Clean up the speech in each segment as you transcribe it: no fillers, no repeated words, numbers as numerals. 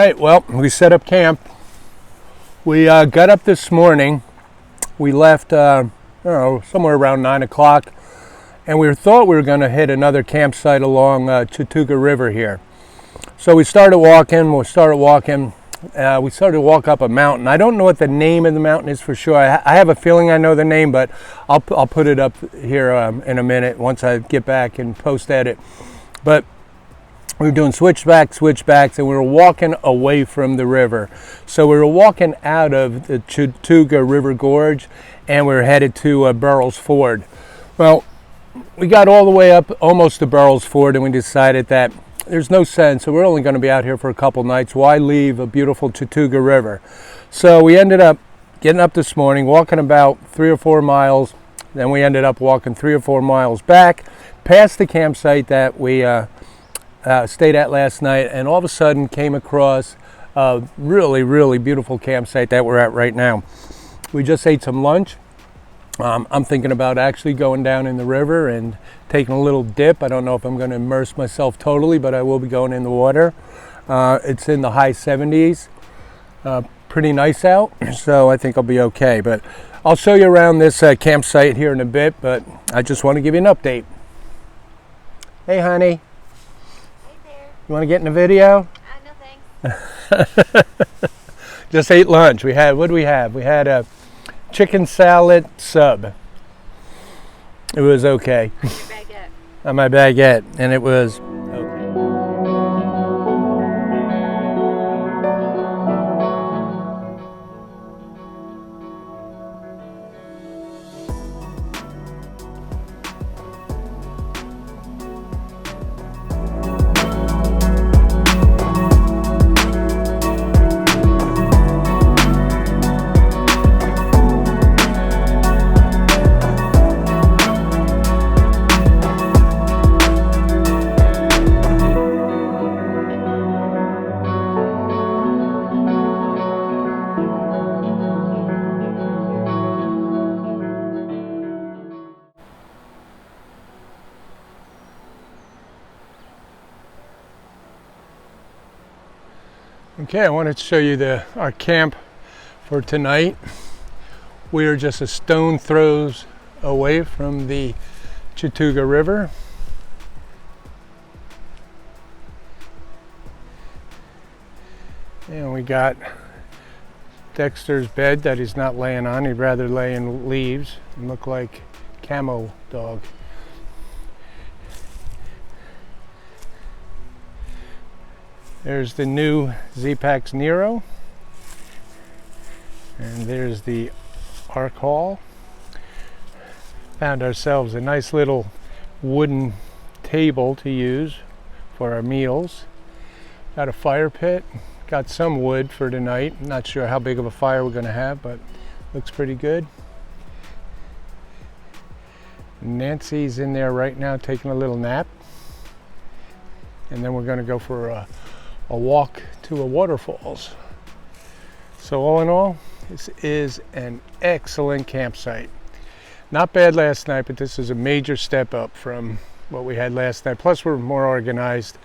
right, well, we set up camp. We got up this morning. We left, I don't know, somewhere around 9 o'clock, and we thought we were going to hit another campsite along Chattooga River here. So we started walking. We started to walk up a mountain. I don't know what the name of the mountain is for sure. I have a feeling I know the name, but I'll put it up here in a minute once I get back and post edit. But we were doing switchbacks, and we were walking away from the river. So we were walking out of the Chattooga River Gorge, and we were headed to Burrell's Ford. Well, we got all the way up almost to Burrell's Ford, and we decided that there's no sense. So we're only going to be out here for a couple nights. Why leave a beautiful Chattooga River? So we ended up getting up this morning, walking about 3 or 4 miles. Then we ended up walking 3 or 4 miles back, past the campsite that we stayed at last night, and all of a sudden came across a really, really beautiful campsite that we're at right now. We just ate some lunch. I'm thinking about actually going down in the river and taking a little dip. I don't know if I'm going to immerse myself totally, but I will be going in the water. It's in the high 70s. Pretty nice out, so I think I'll be okay. But I'll show you around this campsite here in a bit, but I just want to give you an update. Hey, honey. You want to get in the video? No thanks. Just ate lunch. What did we have? We had a chicken salad sub. It was okay. On your baguette. On my baguette, and it was okay. Okay, I wanted to show you our camp for tonight. We are just a stone throws away from the Chattooga River. And we got Dexter's bed that he's not laying on. He'd rather lay in leaves and look like camo dog. There's the new Z-Pax Nero, and there's the Arc Hall. Found ourselves a nice little wooden table to use for our meals. Got a fire pit, got some wood for tonight. Not sure how big of a fire we're going to have, but looks pretty good. Nancy's in there right now taking a little nap, and then we're going to go for a walk to a waterfalls. So all in all, this is an excellent campsite. Not bad last night, but this is a major step up from what we had last night. Plus we're more organized.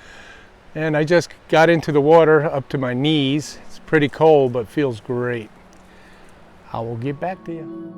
And I just got into the water up to my knees. It's pretty cold, but feels great. I will get back to you.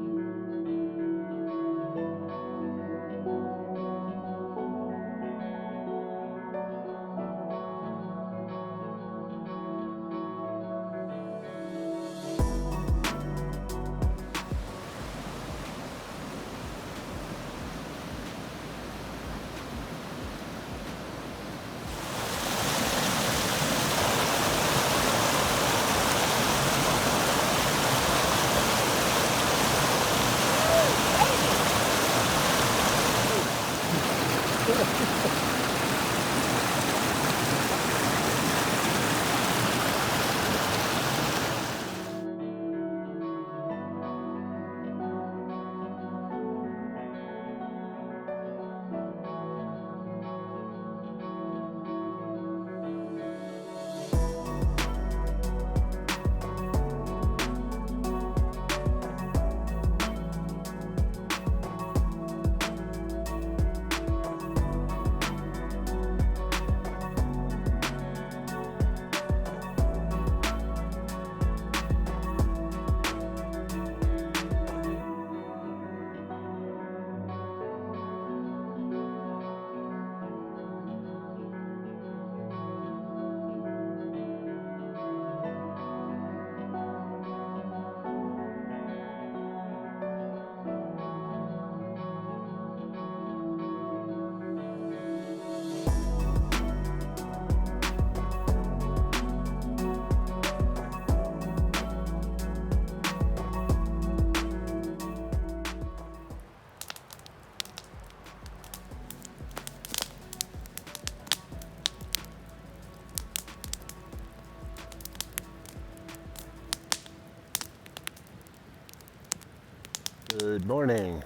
Good morning.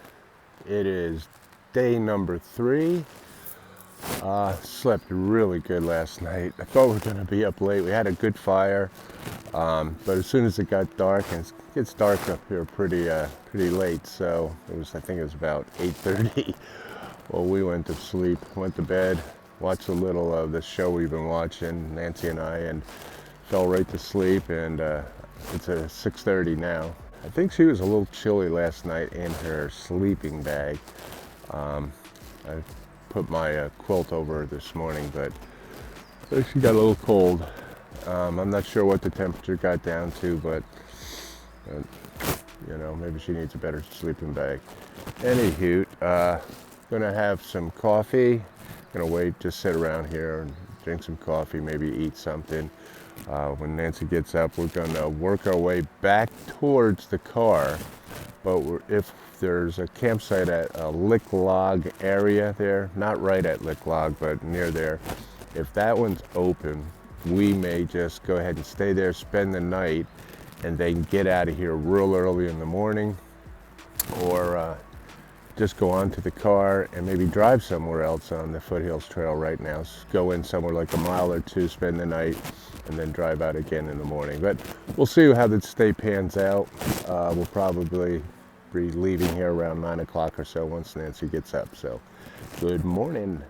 It is day number 3. Slept really good last night. I thought we were going to be up late. We had a good fire, but as soon as it got dark, and it gets dark up here pretty late, so I think it was about 8:30. Well, we went to sleep, went to bed, watched a little of the show we've been watching, Nancy and I, and fell right to sleep, and it's 6:30 now. I think she was a little chilly last night in her sleeping bag. I put my quilt over her this morning, but she got a little cold. I'm not sure what the temperature got down to, but maybe she needs a better sleeping bag. Anywho, gonna have some coffee. Gonna wait, just sit around here and drink some coffee, maybe eat something. When Nancy gets up, we're gonna work our way back towards the car, but if there's a campsite at a Lick Log area there, not right at Lick Log, but near there, if that one's open, we may just go ahead and stay there, spend the night, and then get out of here real early in the morning, or just go on to the car and maybe drive somewhere else on the Foothills Trail right now. Go in somewhere like a mile or two, spend the night, and then drive out again in the morning. But we'll see how the day pans out. We'll probably be leaving here around 9 o'clock or so once Nancy gets up. So, good morning.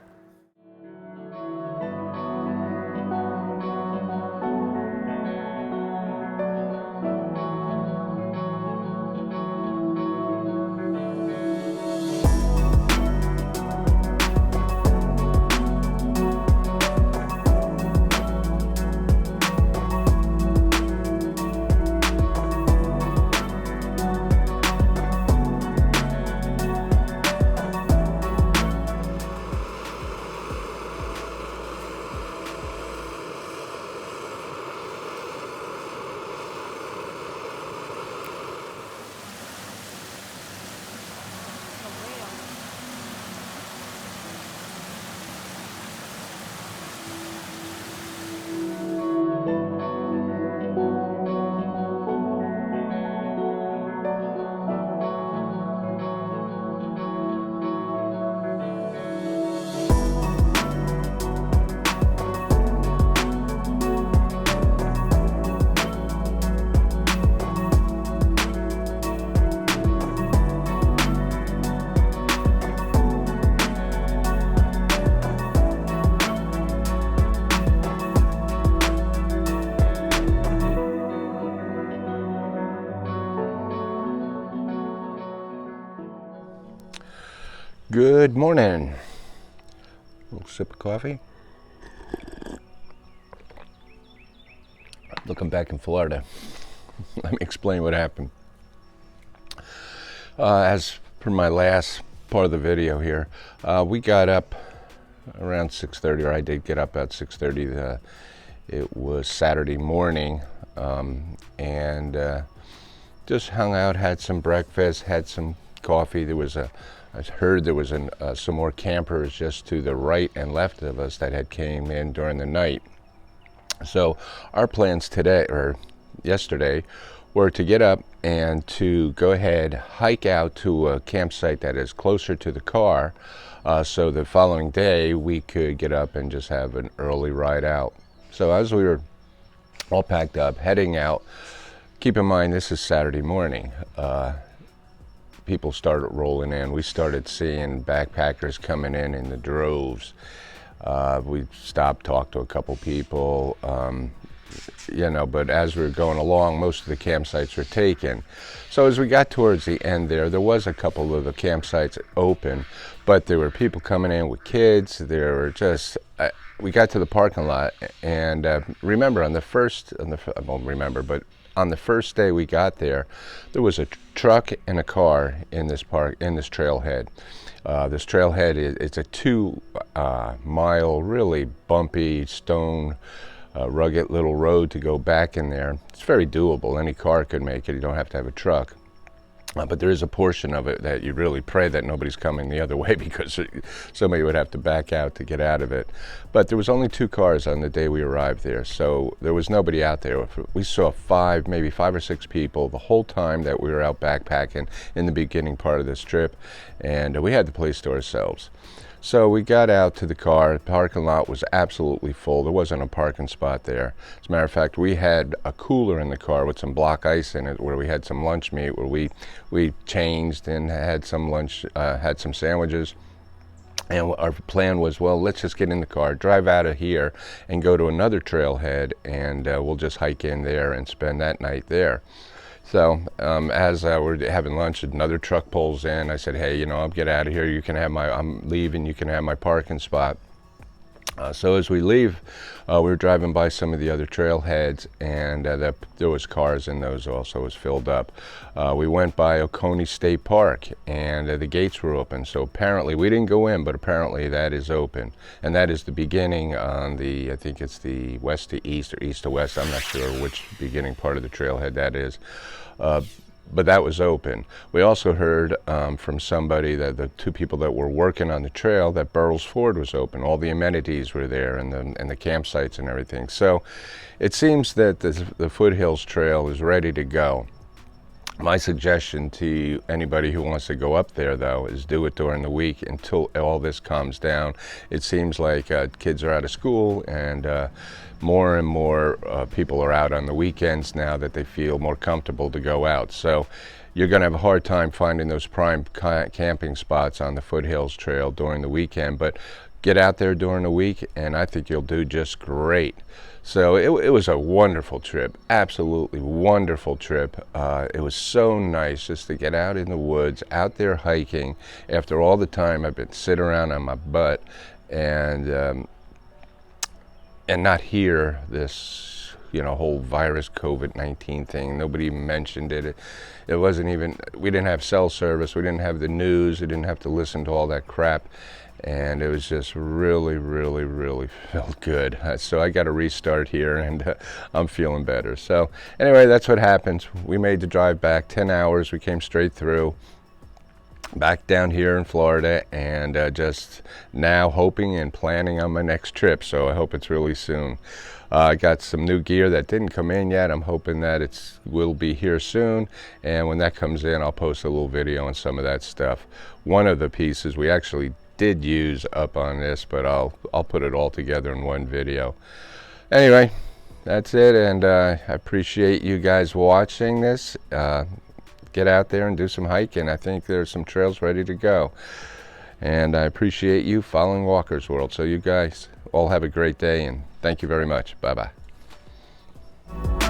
Good morning. A little sip of coffee. Looking back in Florida. Let me explain what happened. As per my last part of the video here, we got up around 6:30, or I did get up at 6:30. It was Saturday morning, and just hung out, had some breakfast, had some coffee. I heard there was some more campers just to the right and left of us that had came in during the night. So our plans today, or yesterday, were to get up and to go ahead, hike out to a campsite that is closer to the car, so the following day we could get up and just have an early ride out. So as we were all packed up, heading out, keep in mind this is Saturday morning, people started rolling in. We started seeing backpackers coming in the droves. We stopped, talked to a couple people, but as we were going along, most of the campsites were taken. So as we got towards the end there was a couple of the campsites open, but there were people coming in with kids. There were just, we got to the parking lot, and remember on the first day we got there, there was a truck and a car in this trailhead. This trailhead it's a 2-mile, really bumpy, stone, rugged little road to go back in there. It's very doable. Any car could make it. You don't have to have a truck. But there is a portion of it that you really pray that nobody's coming the other way, because somebody would have to back out to get out of it. But there was only 2 cars on the day we arrived there, so there was nobody out there. We saw maybe five or six people the whole time that we were out backpacking in the beginning part of this trip, and we had the place to ourselves. So we got out to the car. The parking lot was absolutely full. There wasn't a parking spot there. As a matter of fact, we had a cooler in the car with some block ice in it, where we had some lunch meat, where we changed and had some lunch, had some sandwiches. And our plan was, well, let's just get in the car, drive out of here, and go to another trailhead, and we'll just hike in there and spend that night there. So as we're having lunch, another truck pulls in. I said, hey, I'll get out of here. I'm leaving. You can have my parking spot. So as we leave, we were driving by some of the other trailheads, and there was cars in those also. It was filled up. We went by Oconee State Park, and the gates were open. So apparently, we didn't go in, but apparently that is open. And that is the beginning on I think it's the west to east or east to west. I'm not sure which beginning part of the trailhead that is. But that was open. We also heard from somebody, that the 2 people that were working on the trail, that Burroughs Ford was open. All the amenities were there, and the campsites and everything. So it seems that the Foothills Trail is ready to go. My suggestion to anybody who wants to go up there, though, is do it during the week until all this calms down. It seems like kids are out of school, and more and more people are out on the weekends now that they feel more comfortable to go out. So you're going to have a hard time finding those prime camping spots on the Foothills Trail during the weekend, but get out there during the week, and I think you'll do just great. So it was a wonderful trip, absolutely wonderful trip. It was so nice just to get out in the woods, out there hiking, after all the time I've been sitting around on my butt, and not hear this, whole virus COVID-19 thing. Nobody even mentioned it. It wasn't even, we didn't have cell service, we didn't have the news, we didn't have to listen to all that crap. And it was just really, really, really felt good. So I got a restart here, and I'm feeling better. So anyway, that's what happens. We made the drive back 10 hours. We came straight through, back down here in Florida, and just now hoping and planning on my next trip. So I hope it's really soon. I got some new gear that didn't come in yet. I'm hoping that it will be here soon, and when that comes in, I'll post a little video on some of that stuff. One of the pieces we actually did use up on this, but I'll put it all together in one video. Anyway, that's it, and I appreciate you guys watching this. Get out there and do some hiking. I think there's some trails ready to go, and I appreciate you following Walker's World. So you guys all have a great day, and thank you very much. Bye bye.